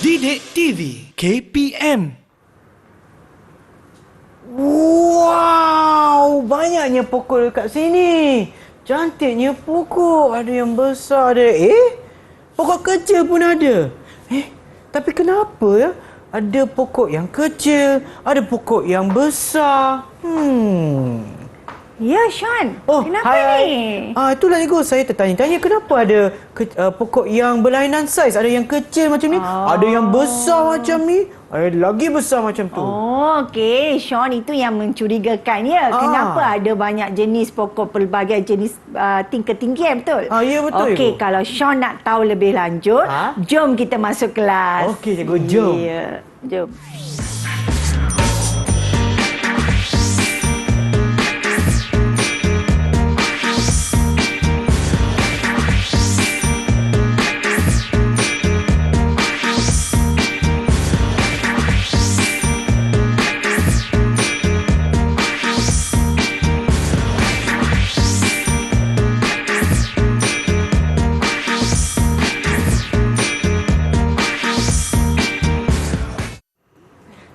Didik TV KPM. Wow, banyaknya pokok dekat sini. Cantiknya pokok. Ada yang besar, ada. Pokok kecil pun ada. Tapi kenapa ya? Ada pokok yang kecil, ada pokok yang besar. Ya, Sean. Kenapa hai. ni? Itulah Ego, saya tertanya-tanya kenapa ada pokok yang berlainan saiz. Ada yang kecil macam ni, ada yang besar macam ni, ada lagi besar macam tu. Okey. Sean, itu yang mencurigakan ya. Kenapa ada banyak jenis pokok, pelbagai jenis ketinggian, betul? Ya, betul. Okey, Ibu. kalau Sean nak tahu lebih lanjut, jom kita masuk kelas. Okey, cikgu, jom. Ya, jom.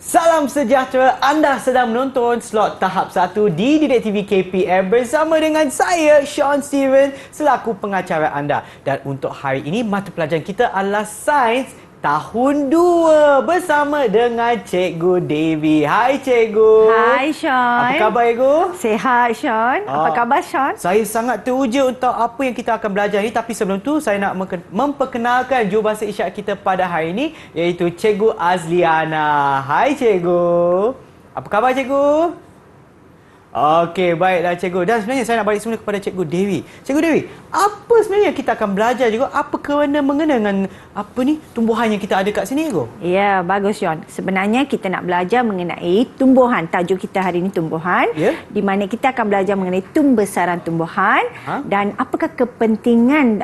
Salam sejahtera, anda sedang menonton slot tahap 1 di Didik TV KPM bersama dengan saya, Sean Steven, selaku pengacara anda. Dan untuk hari ini, mata pelajaran kita adalah Sains Tahun 2 bersama dengan Cikgu Devi. Hai Cikgu. Hai Sean. Apa khabar Cikgu? Sihat Sean. Apa khabar Sean? Saya sangat teruja untuk apa yang kita akan belajar ni. Tapi sebelum tu saya nak memperkenalkan jurubahasa isyarat kita pada hari ini, iaitu Cikgu Azliana. Hai Cikgu. Apa khabar Cikgu? Okey, baiklah Cikgu. Dan sebenarnya saya nak balik semula kepada Cikgu Devi. Cikgu Devi, apa sebenarnya kita akan belajar juga? Apa kerana mengena dengan tumbuhan yang kita ada kat sini Cikgu? Ya, bagus Sean. Sebenarnya kita nak belajar mengenai tumbuhan. Tajuk kita hari ini tumbuhan. Di mana kita akan belajar mengenai tumbesaran tumbuhan dan apakah kepentingan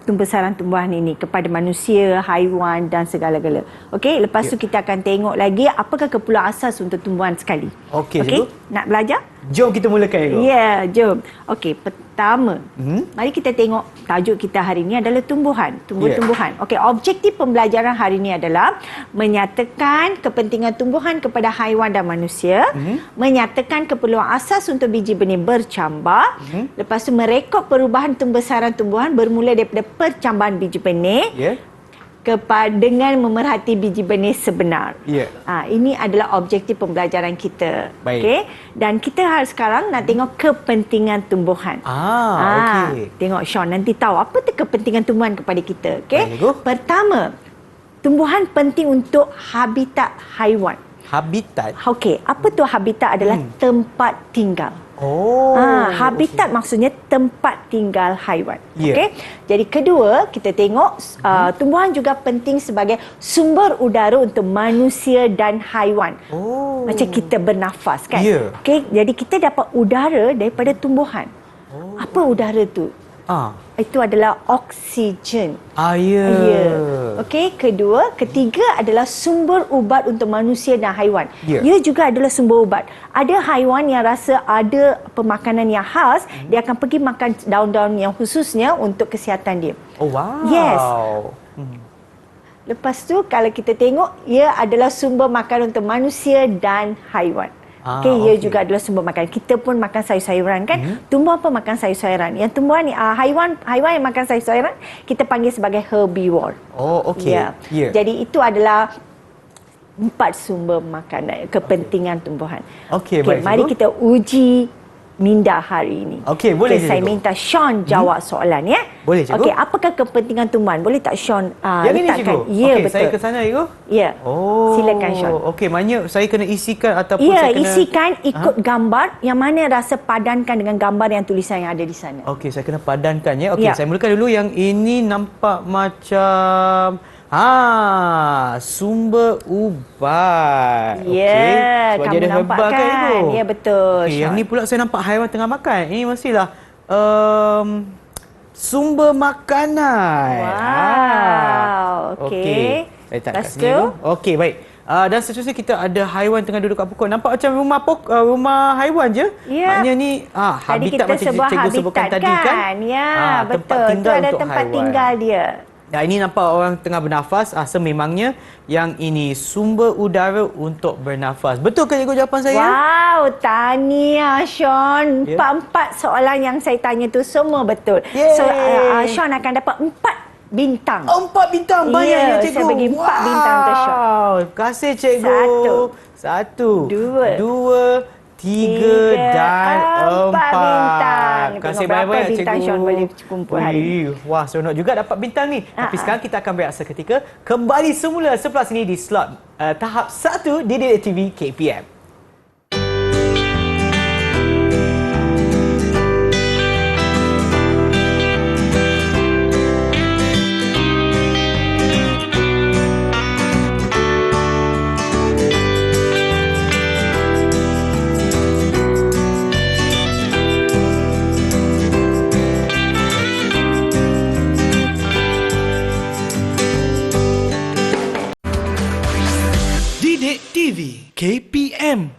tumbesaran tumbuhan ini kepada manusia, haiwan dan segala-gala. Okey, lepas tu kita akan tengok lagi apakah keperluan asas untuk tumbuhan sekali. Okey, Cikgu. Nak belajar? Jom kita mulakan Cikgu. Ya, jom. Okey, pertama, mari kita tengok tajuk kita hari ini adalah tumbuhan. Tumbuh-tumbuhan. Okey, objektif pembelajaran hari ini adalah menyatakan kepentingan tumbuhan kepada haiwan dan manusia, menyatakan keperluan asas untuk biji benih bercambar, lepas tu merekod perubahan tumbesaran tumbuhan bermula daripada percambahan biji benih, dengan memerhati biji benih sebenar. Ini adalah objektif pembelajaran kita. Okay? Dan kita sekarang nak tengok kepentingan tumbuhan. Okey. Tengok Sean, nanti tahu apa tu kepentingan tumbuhan kepada kita. Okay? Pertama, tumbuhan penting untuk habitat haiwan. Habitat? Okey, apa tu habitat adalah tempat tinggal. Habitat maksudnya tempat tinggal haiwan. Okey. Jadi kedua, kita tengok tumbuhan juga penting sebagai sumber udara untuk manusia dan haiwan. Macam kita bernafas kan. Okey, jadi kita dapat udara daripada tumbuhan. Apa udara tu? Itu adalah oksigen. Okey, ketiga adalah sumber ubat untuk manusia dan haiwan. Ia juga adalah sumber ubat. Ada haiwan yang rasa ada pemakanan yang khas, dia akan pergi makan daun-daun yang khususnya untuk kesihatan dia. Yes. Lepas tu kalau kita tengok, ia adalah sumber makanan untuk manusia dan haiwan. Ia juga adalah sumber makanan. Kita pun makan sayur-sayuran kan. Tumbuhan pun makan sayur-sayuran. Yang tumbuhan ni haiwan yang makan sayur-sayuran kita panggil sebagai herbivore. Jadi itu adalah 4 sumber makanan kepentingan tumbuhan. Baik, mari kita uji minda hari ini. Boleh saya minta Sean jawab soalan ya. Boleh Cikgu. Apakah kepentingan tumbuhan? Boleh tak Sean yang ini Cikgu? Betul. Saya ke sana Cikgu? Ya. Silakan Sean. Maknanya saya kena isikan ataupun saya kena isikan ikut gambar yang mana rasa padankan dengan gambar yang tulisan yang ada di sana. Saya kena padankan ya. Saya mulakan dulu yang ini nampak macam sumber ubat. Sebab dia ada herbal kan Cikgu? Ya, betul. Yang ni pula saya nampak haiwan tengah makan. Ini mestilah sumber makanan. Wow. Okey. Saya tak kat sini dulu. Baik. Dan seterusnya kita ada haiwan tengah duduk kat pokok. Nampak macam rumah haiwan je. Ya. Maknanya ni habitat macam cikgu sebutkan tadi kan. Ya, tempat betul. tinggal Itu ada untuk tempat haiwan. tinggal dia. Dan ini nampak orang tengah bernafas. Sememangnya yang ini sumber udara untuk bernafas. Betul ke cikgu jawapan saya? Wow, tahniah Sean. Ya. Empat soalan yang saya tanya tu semua betul. Yeay. So, Sean akan dapat 4 bintang. 4 bintang. Banyaknya Ya, cikgu. saya bagi 4 bintang ke Sean. Terima kasih cikgu. 1, 2, 3 dan 4 bintang. Terima kasih Berapa banyak-banyak bintang cikgu. Sean boleh kumpul hari ini? Wah, seronok juga dapat bintang ni. Tapi sekarang kita akan berehat seketika. Kembali semula selepas ini di slot tahap 1 di Didik TV KPM. Didik TV KPM.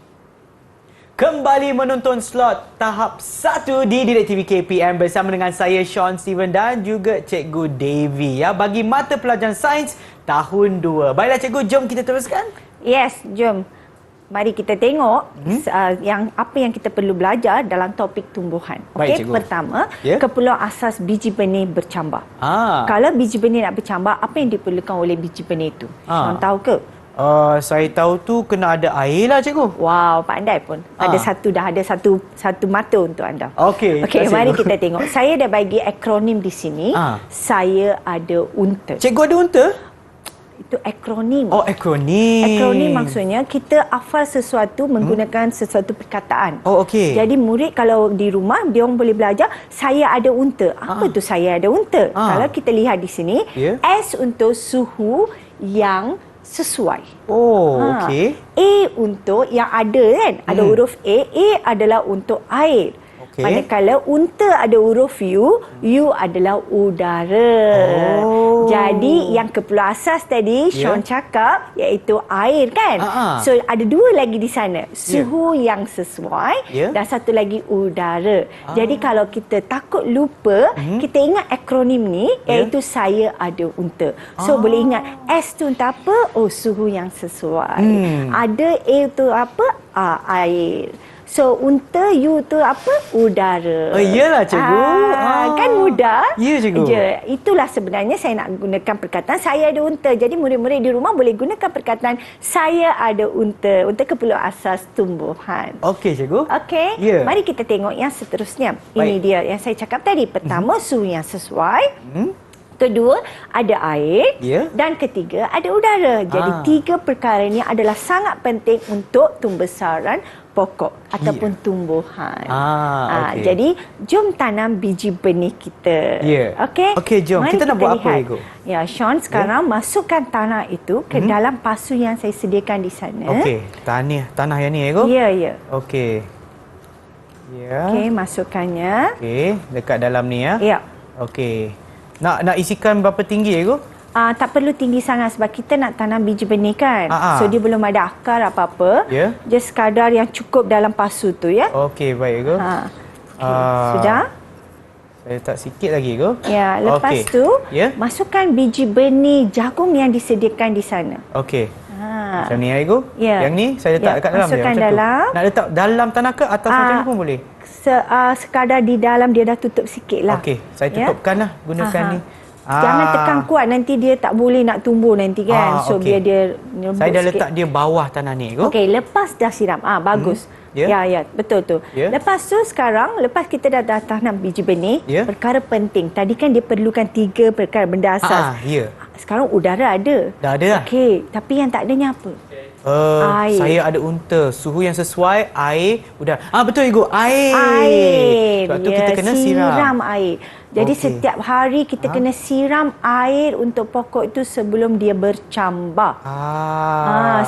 Kembali menonton slot tahap 1 di Didik TV KPM bersama dengan saya Sean Steven dan juga Cikgu Davy bagi mata pelajaran sains tahun 2. Baiklah cikgu, jom kita teruskan. Yes, jom. Mari kita tengok apa yang kita perlu belajar dalam topik tumbuhan. Baik, Okey, cikgu. pertama, Ya. keperluan asas biji benih bercambah. Kalau biji benih nak bercambah, apa yang diperlukan oleh biji benih itu? Sean tahu ke? Saya tahu tu kena ada air lah cikgu. Wow, pandai pun. Ada satu mata untuk anda. Okey. Okey, terima kasih, mari cikgu. kita tengok. Saya dah bagi akronim di sini. Saya ada unta. Cikgu ada unta? Itu akronim. Oh, akronim. Akronim maksudnya kita hafal sesuatu menggunakan sesuatu perkataan. Oh, okey. Jadi murid kalau di rumah dia orang boleh belajar saya ada unta. Apa tu saya ada unta? Kalau kita lihat di sini, Ya. S untuk suhu yang sesuai. Oh, okey. A untuk yang ada kan? Ada huruf A. A adalah untuk air. Okey. Manakala unta ada huruf U adalah udara. Oh. Jadi yang keperluan asas tadi Sean cakap iaitu air kan? So ada dua lagi di sana. Suhu yang sesuai dan satu lagi udara. Jadi kalau kita takut lupa, kita ingat akronim ni iaitu saya ada unta. So boleh ingat S tu untuk apa? Oh, suhu yang sesuai. Ada A tu apa? Air. So, unta, U tu apa? Udara. Oh, iyalah cikgu. Kan mudah? Ya, cikgu. Itulah sebenarnya saya nak gunakan perkataan saya ada unta. Jadi murid-murid di rumah boleh gunakan perkataan saya ada unta untuk keperluan asas tumbuhan. Okey cikgu. Okey. Ya. Mari kita tengok yang seterusnya. Ini Baik. dia yang saya cakap tadi. Pertama, suhu yang sesuai. Kedua, ada air. Ya. Dan ketiga, ada udara. Jadi, 3 perkara ini adalah sangat penting untuk pembesaran pokok ataupun tumbuhan. Okey. Jadi, jom tanam biji benih kita. Ya. Okey? Okey, jom. Mari Kita nak buat apa, lihat. Ibu? Ya, Sean, sekarang masukkan tanah itu ke dalam pasu yang saya sediakan di sana. Okey. Tanah yang ni cikgu? Ya, ya. Okey. Ya. Okey, masukkannya. Okey, dekat dalam ni ya. Ya. Okey. Nak isikan berapa tinggi cikgu? Tak perlu tinggi sangat sebab kita nak tanam biji benih kan. Ah, ah. So dia belum ada akar apa-apa. Ya. Just sekadar yang cukup dalam pasu tu ya. Okey, baik cikgu. Sudah? Saya letak sikit lagi cikgu. Ya, lepas Okey. tu Ya. masukkan biji benih jagung yang disediakan di sana. Okey. Ha. Macam ni ya cikgu? Ya. Yang ni saya letak Ya, dekat dalam je masukkan macam dalam. tu. Nak letak dalam tanah ke atas macam ni pun boleh? Sekadar di dalam dia dah tutup sikit lah. Okey, saya Ya. tutupkan lah gunakan Aha. ni. Jangan tekan kuat, nanti dia tak boleh nak tumbuh nanti kan. So okey. biar dia lembut Saya dah sikit. letak dia bawah tanah ni cikgu. Okey, lepas dah siram. Bagus. Ya. Ya, betul tu. Ya. Lepas tu sekarang, lepas kita dah tanam biji benih, Ya. perkara penting. Tadi kan dia perlukan 3 perkara benda asas. Ya. Sekarang udara ada. Dah ada lah. Okey, tapi yang tak adanya apa? Air. Saya ada unta. Suhu yang sesuai, air, udara. Betul cikgu, air. Air. Sebab tu kita kena siram. air. Jadi Okey. setiap hari kita kena siram air untuk pokok itu sebelum dia bercambah.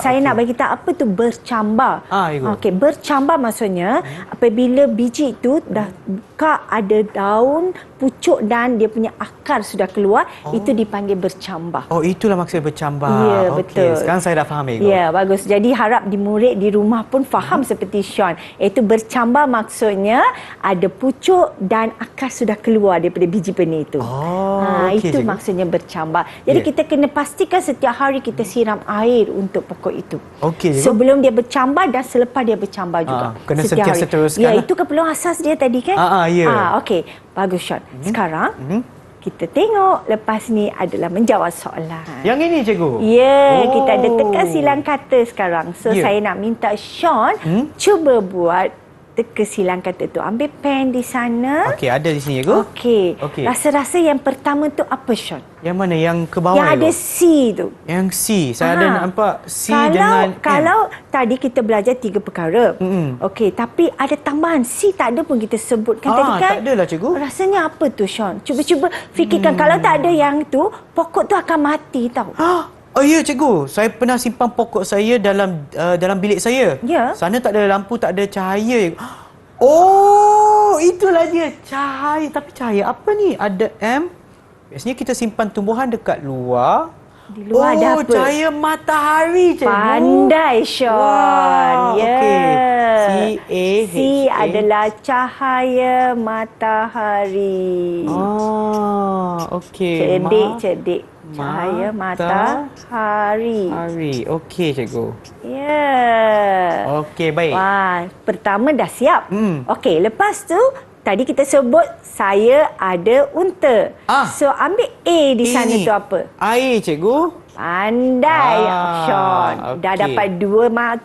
Saya nak bagi tahu apa tu bercambah. Ibu. Okey, bercambah maksudnya apabila biji itu dah buka ada daun, pucuk dan dia punya akar sudah keluar, itu dipanggil bercambah. Oh, itulah maksud bercambah. Ya, Okey, betul. sekarang saya dah faham, Ibu. Ya, bagus. Jadi harap di murid di rumah pun faham seperti Sean. Iaitu bercambar maksudnya ada pucuk dan akar sudah keluar daripada biji benih itu. Okey, itu cikgu. maksudnya bercambar. Jadi kita kena pastikan setiap hari kita siram air untuk pokok itu. Okey, cikgu. Sebelum dia bercambar dan selepas dia bercambar juga. Kena setiap sentiasa hari. teruskan Ya, lah. itu keperluan asas dia tadi kan? Ya. Okey, bagus Sean. Sekarang kita tengok lepas ni adalah menjawab soalan. Yang ini cikgu? Ya, kita ada teka silang kata sekarang. So, Ya. saya nak minta Sean cuba buat teka silang kata tu. Ambil pen di sana. Okey, ada di sini cikgu. Okey. Okey. Rasa-rasa yang pertama tu apa, Sean? Yang mana? Yang ke bawah Yang ada cikgu? C tu. Yang C. Saya ada nampak C kalau, dengan M. Kalau tadi kita belajar 3 perkara. Mm-mm. Okey, tapi ada tambahan C tak ada pun kita sebutkan tadi kan? Tak adalah cikgu. Rasanya apa tu, Sean? Cuba-cuba fikirkan. Kalau tak ada yang tu, pokok tu akan mati tau. Oh ya cikgu, saya pernah simpan pokok saya dalam bilik saya. Ya. Sana tak ada lampu, tak ada cahaya. Oh, itulah dia cahaya. Tapi cahaya apa ni? Ada M. Biasanya kita simpan tumbuhan dekat luar. Di luar ada apa? Cahaya matahari cikgu. Pandai, Sean. Wah, Ya. okey. C adalah cahaya matahari. Okey. Cerdik. Cahaya matahari. Hari. Okey cikgu. Ya. Okey, baik. Wah, pertama dah siap. Hmm. Okey, lepas tu tadi kita sebut saya ada unta. So ambil A di sana Ini. tu apa? Air cikgu. Pandai, Sean. Dah okey. dapat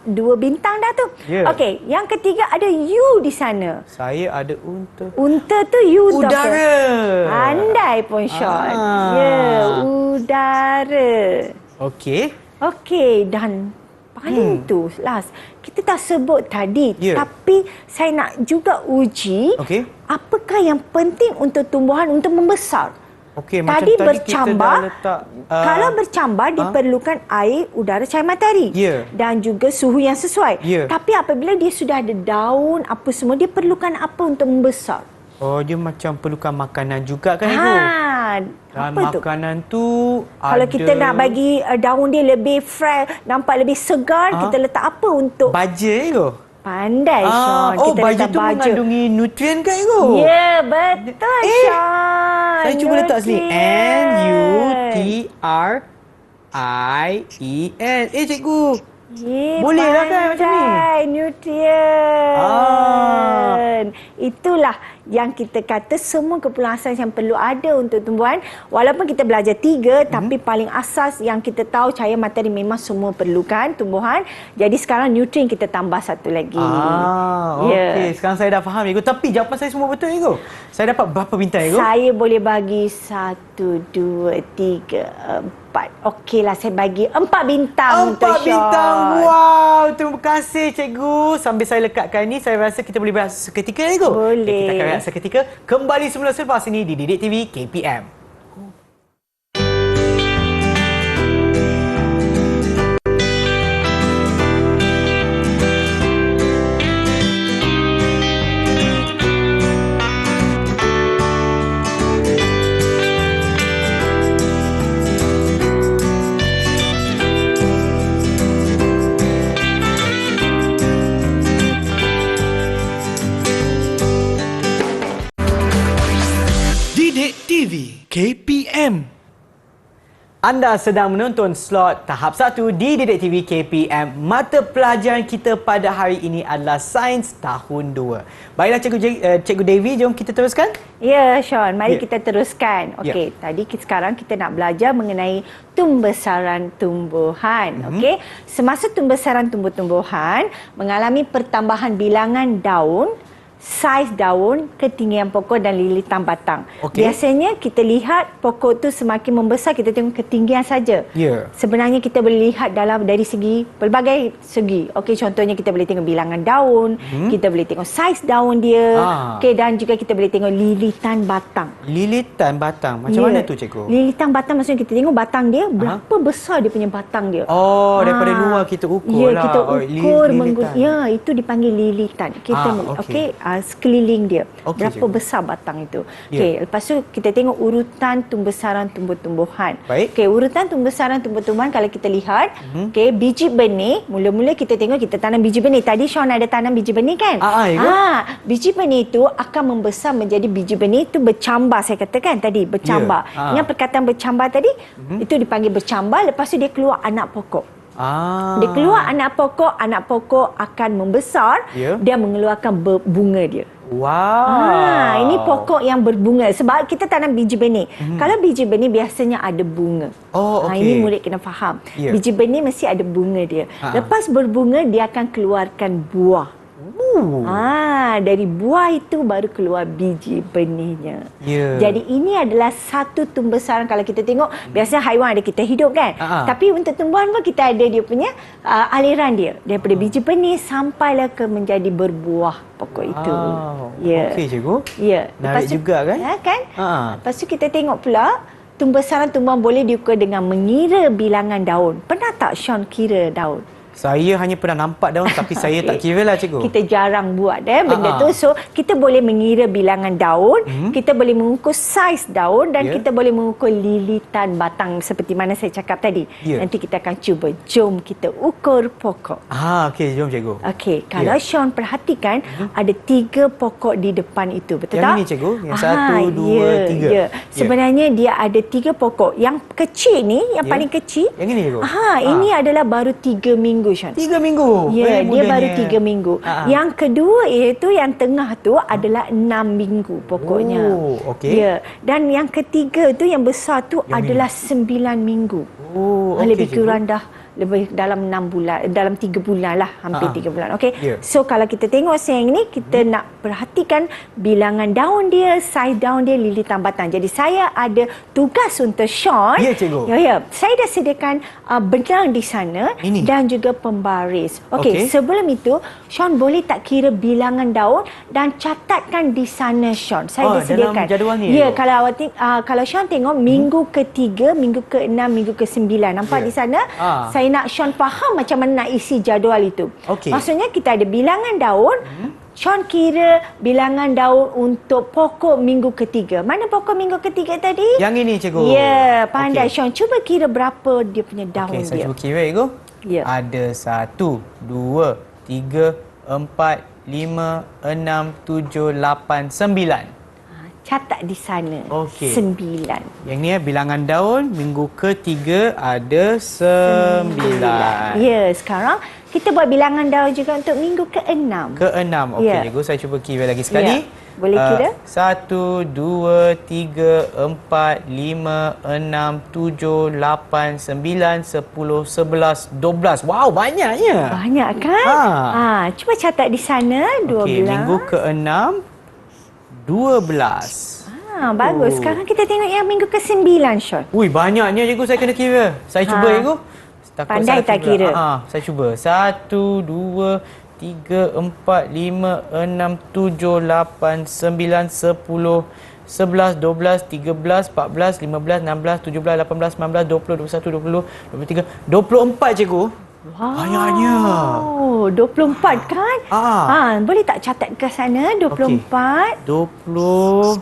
dua bintang dah tu. Ya. Okey, yang ketiga ada U di sana. Saya ada unta. Unta tu U tu apa? Udara. Pandai pun, Sean. Ya, udara. Okey. Okey, dan paling tu last. Kita dah sebut tadi, Ya. tapi saya nak juga uji Okey. apakah yang penting untuk tumbuhan untuk membesar. Okey, Tadi macam tadi bercambar, kita dah letak kalau bercambar diperlukan air, udara, cahaya matahari Ya. dan juga suhu yang sesuai. Ya. Tapi apabila dia sudah ada daun apa semua, dia perlukan apa untuk membesar? Oh, dia macam perlukan makanan juga kan ibu? Dan Apa tu? makanan tu Kalau ada kita nak bagi daun dia lebih fresh, nampak lebih segar, kita letak apa untuk baja ibu. pandai, Sean. Oh, Kita baja letak tu mengandungi nutrien kan ibu? Ya, betul, Sean. Saya cuba letak sini. Nutrien. Nutrien. Cikgu. Ye, Boleh lah kan macam ni? pandai, nutrien. Itulah yang kita kata semua keperluan asas yang perlu ada untuk tumbuhan. Walaupun kita belajar 3, tapi paling asas yang kita tahu cahaya matahari memang semua perlukan tumbuhan. Jadi sekarang nutrien kita tambah satu lagi. Okey. Sekarang saya dah faham, Igu. Tapi jawapan saya semua betul, Igu. Saya dapat berapa bintang, Igu? Saya boleh bagi 1, 2, 3, 4. Okeylah, saya bagi 4 bintang untuk 4 Sean. bintang. Wow, terima kasih cikgu. Sambil saya lekatkan ni, saya rasa kita boleh berehat seketika, Igu. Boleh. Okay, kita akan berehat seketika. Kembali semula selepas ini di Didik TV KPM. Didik TV KPM. Anda sedang menonton slot tahap 1 di Didik TV KPM. Mata pelajaran kita pada hari ini adalah Sains Tahun 2. Baiklah Cikgu Devi, jom kita teruskan. Ya, Sean. Mari Ya. kita teruskan. Okey, tadi sekarang kita nak belajar mengenai tumbesaran tumbuhan. Okey, semasa tumbesaran tumbuh-tumbuhan mengalami pertambahan bilangan daun, saiz daun, ketinggian pokok dan lilitan batang. Okey. Biasanya kita lihat pokok tu semakin membesar, kita tengok ketinggian saja. Ya. Sebenarnya kita boleh lihat dari segi pelbagai segi. Okey, contohnya kita boleh tengok bilangan daun, kita boleh tengok saiz daun dia, okey, dan juga kita boleh tengok lilitan batang. Lilitan batang. Macam mana tu, Cikgu? Lilitan batang maksudnya kita tengok batang dia, berapa besar dia punya batang dia. Oh, daripada luar kita ukur ya, lah. kita Oh, ukur lilitan. ya, itu dipanggil lilitan. Kita okey. okey, sekeliling dia. Okey, Berapa cikgu. besar batang itu. Ya. Okey, lepas tu kita tengok urutan tumbesaran tumbuh-tumbuhan. Baik. Okey, urutan tumbesaran tumbuh-tumbuhan kalau kita lihat, okey, biji benih, mula-mula kita tengok kita tanam biji benih. Tadi Sean ada tanam biji benih kan? Ya. Biji benih itu akan membesar menjadi biji benih itu bercambar, saya katakan tadi, bercambar. Ya. Ingat perkataan bercambar tadi? Itu dipanggil bercambar, lepas tu dia keluar anak pokok. Dia keluar anak pokok akan membesar, Ya. dia mengeluarkan bunga dia. Wow. Ini pokok yang berbunga sebab kita tanam biji benih. Kalau biji benih biasanya ada bunga. Oh, okey. Ini murid kena faham. Ya. Biji benih mesti ada bunga dia. Lepas berbunga dia akan keluarkan buah. Dari buah itu baru keluar biji benihnya. Ya. Jadi ini adalah satu tumbesaran. Kalau kita tengok, biasanya haiwan ada kita hidup kan. Tapi untuk tumbuhan pun kita ada dia punya aliran dia. Daripada biji benih sampailah ke menjadi berbuah pokok itu. Ya. Okey, cikgu. Ya. Menarik juga kan? Ya, kan? Lepas tu kita tengok pula, tumbesaran tumbuhan boleh diukur dengan mengira bilangan daun. Pernah tak Sean kira daun? Saya hanya pernah nampak daun tapi saya tak kira lah, cikgu. Kita jarang buat benda tu. So, kita boleh mengira bilangan daun, kita boleh mengukur saiz daun dan kita boleh mengukur lilitan batang seperti mana saya cakap tadi. Nanti kita akan cuba. Jom kita ukur pokok. Okey, jom cikgu. Okey, kalau Sean perhatikan ada 3 pokok di depan itu, betul Yang tak? ini, cikgu? Yang 1, 2, 3. Ya. Sebenarnya dia ada 3 pokok. Yang kecil ni, yang paling kecil. Yang ini, cikgu? Ini adalah baru 3 minggu, Sean. 3 minggu? Ya, dia Mudanya. baru 3 minggu. Yang kedua iaitu yang tengah tu adalah 6 minggu pokoknya. Okey. Ya. Dan yang ketiga tu yang besar tu adalah 9 minggu. Okey, Lebih cikgu. kurang dah lebih dalam 6 bulan, dalam 3 bulan lah, hampir 3 bulan. Okey. Ya. So kalau kita tengok sayang ni, kita nak perhatikan bilangan daun dia, saiz daun dia, lilitan batang. Jadi saya ada tugas untuk Sean. Ya, cikgu. Ya. Saya dah sediakan benang di sana Ini? dan juga pembaris. Okey. Sebelum itu, Sean boleh tak kira bilangan daun dan catatkan di sana, Sean. Saya dah dalam sediakan. jadual ni, Ya, cikgu? kalau awak kalau Sean tengok minggu ke-3, minggu ke-6, minggu ke-9, nampak di sana? Saya nak Sean faham macam mana nak isi jadual itu. Okey. Maksudnya kita ada bilangan daun. Sean kira bilangan daun untuk pokok minggu ke-3. Mana pokok minggu ke-3 tadi? Yang ini, cikgu. Ya, pandai. Okey. Sean cuba kira berapa dia punya daun Okey, saya dia. cuba kira, cikgu. Ya. Ada 1, 2, 3, 4, 5, 6, 7, 8, 9. Catat di sana. Okey. 9. Yang ni bilangan daun minggu ke-3 ada 9. Ya, sekarang kita buat bilangan daun juga untuk minggu ke-6. Ke-6. Okey, Ya. cikgu, saya cuba kira lagi sekali. Boleh kira? 1, 2, 3, 4, 5, 6, 7, 8, 9, 10, 11, 12. Wow, banyaknya. Banyak kan? Cuba catat di sana 12. Okey, minggu ke-6 12. Bagus. Sekarang kita tengok yang minggu ke-9, Sean. Ui, banyaknya, cikgu, saya kena kira. Saya cuba, cikgu. Takut Pandai salah tak kira? Saya cuba. 1, 2, 3, 4, 5, 6, 7, 8, 9, 10, 11, 12, 13, 14, 15, 16, 17, 18, 19, 20, 21, 20, 23, 24, cikgu. Wow. Banyaknya. 24 kan? Boleh tak catat ke sana 24? 24.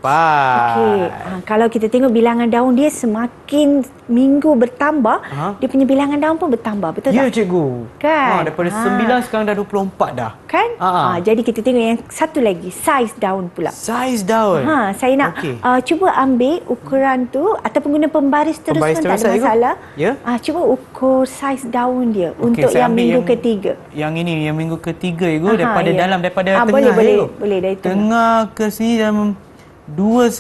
Okey. Kalau kita tengok bilangan daun dia semakin minggu bertambah, dia punya bilangan daun pun bertambah. Betul Ya, tak? cikgu. Kan? Daripada 9 sekarang dah 24 dah. Kan? Jadi kita tengok yang satu lagi, saiz daun pula. Saiz daun. Saya nak cuba ambil ukuran tu ataupun guna pembaris terus Pembaris pun terus, tak ada cikgu? masalah. Ya. Cuba ukur saiz daun dia Okey, untuk saya yang ambil minggu ke-3. Yang ini, yang minggu ke-3, cikgu. Daripada ya. dalam, daripada tengah. Boleh, cikgu. boleh dari tengah. Tengah ke sini dalam 2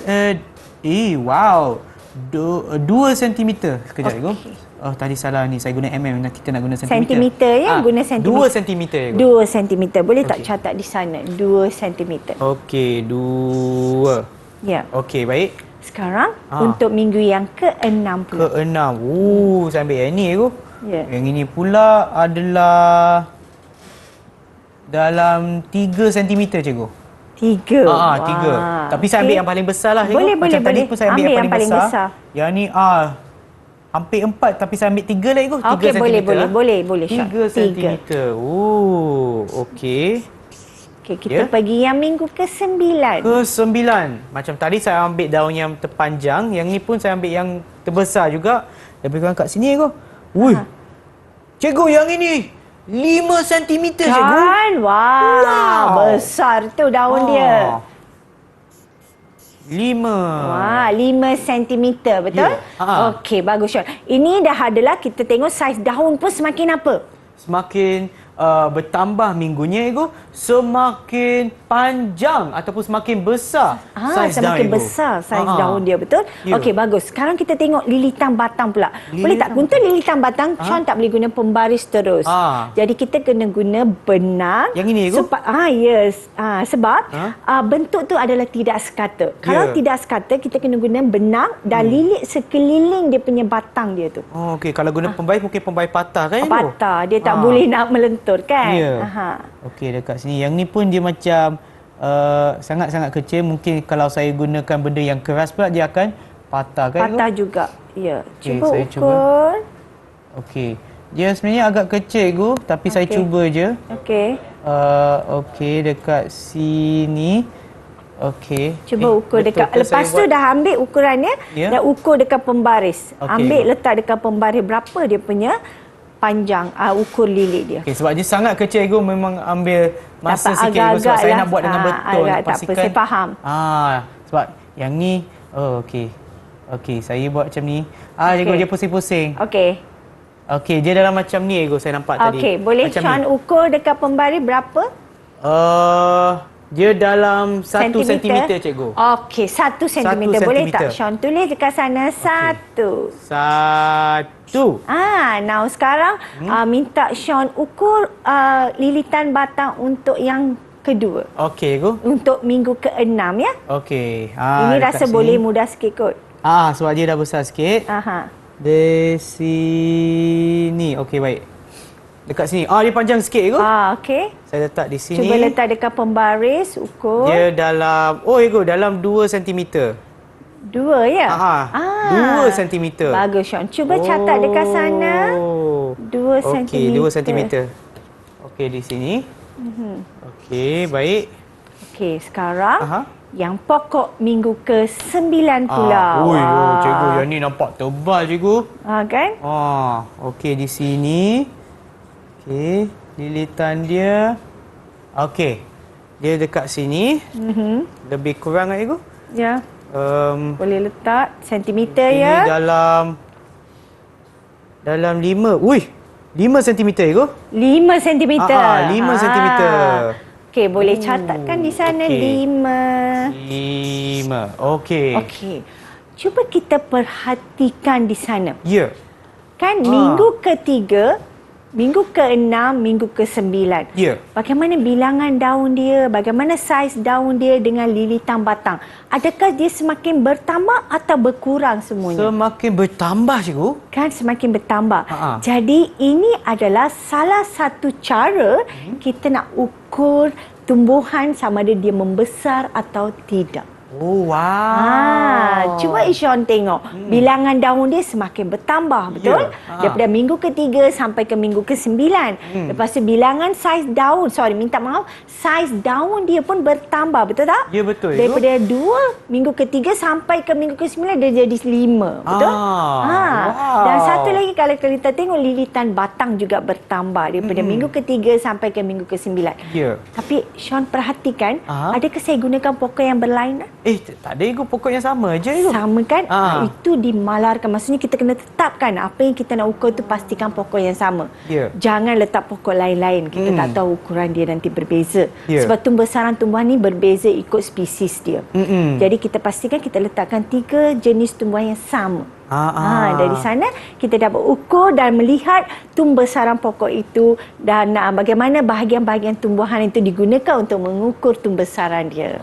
wow. 2 sentimeter. Sekejap, cikgu. Oh, tadi salah ni. Saya guna mm. Kita nak guna sentimeter. Sentimeter ya, guna sentimeter. 2 sentimeter, cikgu. 2 sentimeter. Boleh tak Okey. catat di sana? 2 sentimeter. Okey, 2. Ya. Okey, baik. Sekarang untuk minggu yang ke-6 pula. Ke-6. Saya ambil yang ni, cikgu. Ya. Yang ini pula adalah dalam 3 sentimeter, cikgu. 3. 3. Tapi saya ambil yang paling besar lah, cikgu. Boleh, Macam boleh, tadi boleh. pun saya ambil, yang paling besar. Yang ni hampir 4 tapi saya ambil 3 lah, cikgu. 3 Okey, sentimeter. boleh, Sean. 3 sentimeter. Okey. Okey, kita pergi yang minggu ke-9. Ke-9. Macam tadi saya ambil daun yang terpanjang, yang ni pun saya ambil yang terbesar juga. Lebih kurang kat sini cikgu. Ui. Cikgu, yang ini 5 cm cikgu. Kan? Wow. Besar tu daun dia. 5. Wah, 5 cm, betul? Ya. Okey, bagus Sean. Ini dah adalah kita tengok saiz daun pun semakin apa? Semakin bertambah minggunya ego, semakin panjang ataupun semakin besar saiz daun semakin ego. besar saiz daun dia, betul? Ya. Okey, bagus. Sekarang kita tengok lilitan batang pula. Boleh tak? Untuk lilitan batang, Sean tak boleh guna pembaris terus. Jadi kita kena guna benang. Yang ini ego? Yes. Sebab bentuk tu adalah tidak sekata. Kalau tidak sekata, kita kena guna benang dan lilit sekeliling dia punya batang dia tu. Oh, okey. Kalau guna pembaris, mungkin pembaris patah kan ego? Patah. Dia tak boleh nak melentur kan? Ya. Okey, dekat sini. Yang ni pun dia macam sangat-sangat kecil. Mungkin kalau saya gunakan benda yang keras pula, dia akan patah kan? Patah juga. Ya. Okey, Cuba saya ukur. Okey. Dia sebenarnya agak kecil Gu, tapi saya cuba je. Okey. Okey, dekat sini. Okey. Cuba ukur dekat. Lepas tu dah ambil ukurannya, dah ukur dekat pembaris. Ambil letak dekat pembaris berapa dia punya panjang ukur lilit dia. Okey, sebab dia sangat kecil Gu, memang ambil masa dapat sikit sebab saya nak buat dengan betul. Agak tak apa, saya faham. Sebab yang ni, okey. Okey, saya buat macam ni. Cikgu, dia pusing-pusing. Okey. Okey, dia dalam macam ni Gu, saya nampak tadi. Okey, boleh Sean ukur dekat pembaris berapa? Dia dalam 1 cm cikgu. Okey, 1 cm. Boleh tak Sean tulis dekat sana 1. 1. Now sekarang minta Sean ukur lilitan batang untuk yang kedua. Okey, Gu. Untuk minggu ke-6 ya. Okey. Ini rasa boleh mudah sikit kot. Sebab dia dah besar sikit. Di sini. Okey, baik. Dekat sini. Dia panjang sikit Gu. Okey. Saya letak di sini. Cuba letak dekat pembaris, ukur. Dia dalam, Gu, dalam 2 cm. 2 ya? 2 cm. Bagus Sean. Cuba catat dekat sana. 2 cm. Okey, 2 cm. Okey, di sini. Okey, baik. Okey, sekarang yang pokok minggu ke-9 pula. Cikgu, yang ni nampak tebal cikgu. Kan? Okey, di sini. Okey, lilitan dia. Okey. Dia dekat sini. Lebih kurang cikgu? Ya. Boleh letak sentimeter ya. Ini dalam 5. 5 cm cikgu? 5 cm. 5 cm. Okey, boleh catatkan di sana 5. 5. Okey. Okey. Cuba kita perhatikan di sana. Ya. Kan minggu ke-3, minggu ke-6, minggu ke-9. Ya. Bagaimana bilangan daun dia, bagaimana saiz daun dia dengan lilitan batang. Adakah dia semakin bertambah atau berkurang semuanya? Semakin bertambah cikgu. Kan semakin bertambah. Jadi ini adalah salah satu cara kita nak ukur tumbuhan sama ada dia membesar atau tidak. Cuba Ishan tengok. Bilangan daun dia semakin bertambah, betul? Daripada minggu ke-3 sampai ke minggu ke-9. Lepas tu bilangan saiz daun, saiz daun dia pun bertambah, betul tak? Ya, betul. Daripada 2 minggu ke-3 sampai ke minggu ke-9 dia jadi 5, betul? Dan satu lagi kalau kita tengok lilitan batang juga bertambah daripada minggu ke-3 sampai ke minggu ke-9. Ya. Tapi Sean perhatikan, adakah saya gunakan pokok yang berlainan? Tak ada Igu, pokok yang sama je Igu. Sama kan? Itu dimalarkan. Maksudnya kita kena tetapkan apa yang kita nak ukur tu pastikan pokok yang sama. Jangan letak pokok lain-lain. Kita tak tahu ukuran dia nanti berbeza. Sebab pembesaran tumbuhan ni berbeza ikut spesies dia. Jadi kita pastikan kita letakkan 3 jenis tumbuhan yang sama. Dari sana kita dapat ukur dan melihat tumbesaran pokok itu dan bagaimana bahagian-bahagian tumbuhan itu digunakan untuk mengukur tumbesaran dia.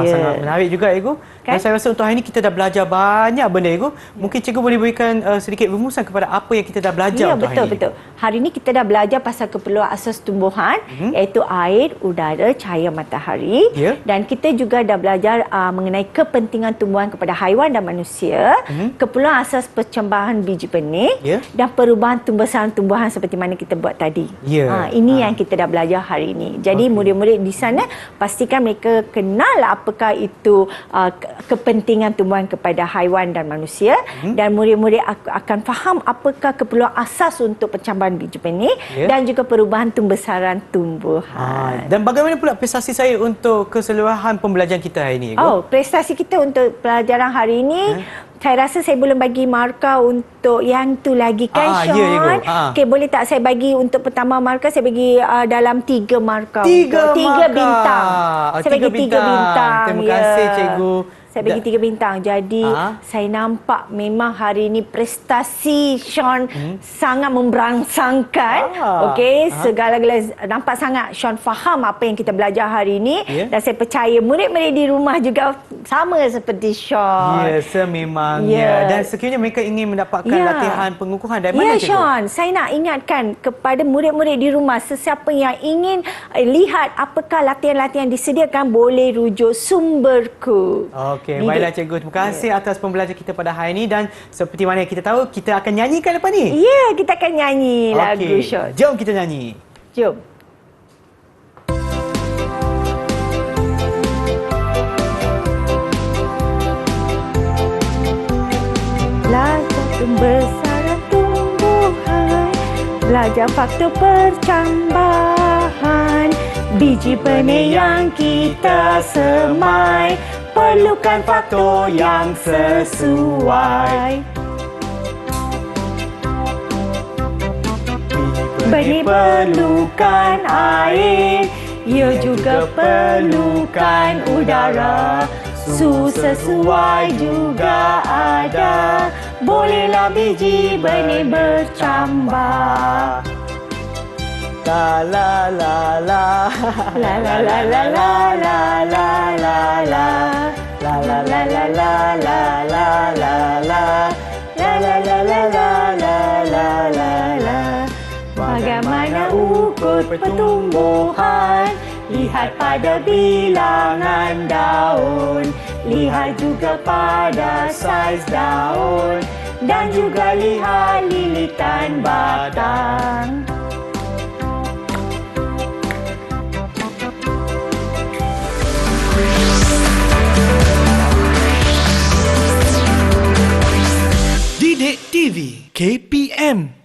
Sangat menarik juga Igu. Kan? Dan saya rasa untuk hari ini kita dah belajar banyak benda Igu. Mungkin cikgu boleh berikan sedikit rumusan kepada apa yang kita dah belajar untuk hari ini. Betul. Hari ini kita dah belajar pasal keperluan asas tumbuhan iaitu air, udara, cahaya matahari dan kita juga dah belajar mengenai kepentingan tumbuhan kepada haiwan dan manusia keperluan asas percambahan biji benih Ya. dan perubahan tumbuhan seperti mana kita buat tadi. Ya. Ini yang kita dah belajar hari ini. Jadi murid-murid di sana pastikan mereka kenal apakah itu kepentingan tumbuhan kepada haiwan dan manusia, dan murid-murid akan faham apakah keperluan asas untuk pencambahan biji benih dan juga perubahan pembesaran tumbuhan. Dan bagaimana pula prestasi saya untuk keseluruhan pembelajaran kita hari ini, Cikgu? Prestasi kita untuk pelajaran hari ini, saya rasa saya belum bagi markah untuk yang tu lagi kan, Sean? Ya, Cikgu. Okey, boleh tak saya bagi untuk pertama markah, saya bagi dalam 3 markah. Tiga Tiga markah. bintang. Saya bagi 3 bintang. Terima kasih, Cikgu. Saya bagi 3 bintang. Jadi, saya nampak memang hari ini prestasi Sean sangat memberangsangkan. Okey, segala-galanya nampak sangat Sean faham apa yang kita belajar hari ini. Dan saya percaya murid-murid di rumah juga sama seperti Sean. Ya, sememangnya. Dan sekiranya mereka ingin mendapatkan latihan pengukuhan dari mana, Cikgu? Sean, saya nak ingatkan kepada murid-murid di rumah, sesiapa yang ingin lihat apakah latihan-latihan disediakan, boleh rujuk sumberku. Okey, baiklah Cikgu. Terima kasih atas pembelajaran kita pada hari ini, dan seperti mana yang kita tahu, kita akan nyanyikan lepas ni. Ya, kita akan nyanyi lagu Sean. Jom kita nyanyi. Jom. Belajar pembesaran tumbuhan, belajar faktor percambahan, biji benih yang kita semai, perlukan faktor yang sesuai. Benih perlukan air, ia juga perlukan udara. Suhu sesuai juga ada, bolehlah biji benih bercambah. La la la la La la la la la la la la la. La la la la la la la la la. La la la la la la la la la. Bagaimana ukur pertumbuhan? Lihat pada bilangan daun, lihat juga pada saiz daun, dan juga lihat lilitan batang. Didik TV KPM